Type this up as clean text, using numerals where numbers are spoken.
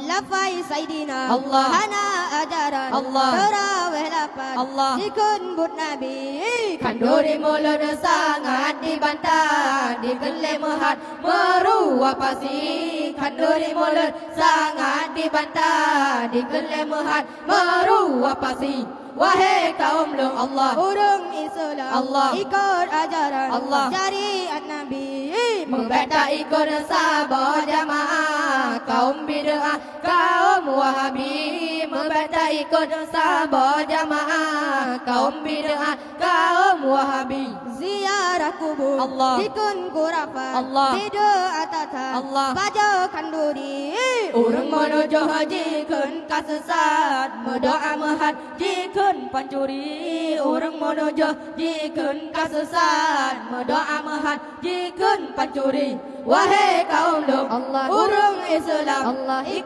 Lafai Saidina Allah. Hana ajaran Allah. Terawih lapan Allah. Ikut but Nabi Kanduri mulut sangat dibantah, digelem hat meruap pasi. Kanduri mulut sangat dibantah, digelem hat meruap pasi. Wahai kaum lu Allah, Urung Islam Allah. Ikut ajaran Allah. Syariat Nabi membantah ikut sahabat jamaah. Kaum bid'ah, kaum wahabi, membantah ikut sahabat jamaah. Kaum bid'ah, kaum wahabi. Ziarah kubur Allah. Dikun kurafa Allah. Tidur atatan Allah. Baca kanduri Urang menuju haji kun kasesat, berdoa menghaji kun pancuri. Urang menuju haji kun kasesat, berdoa menghaji kun pancuri. Wahai kaum lu Allah. urang Islam, Allah. ikut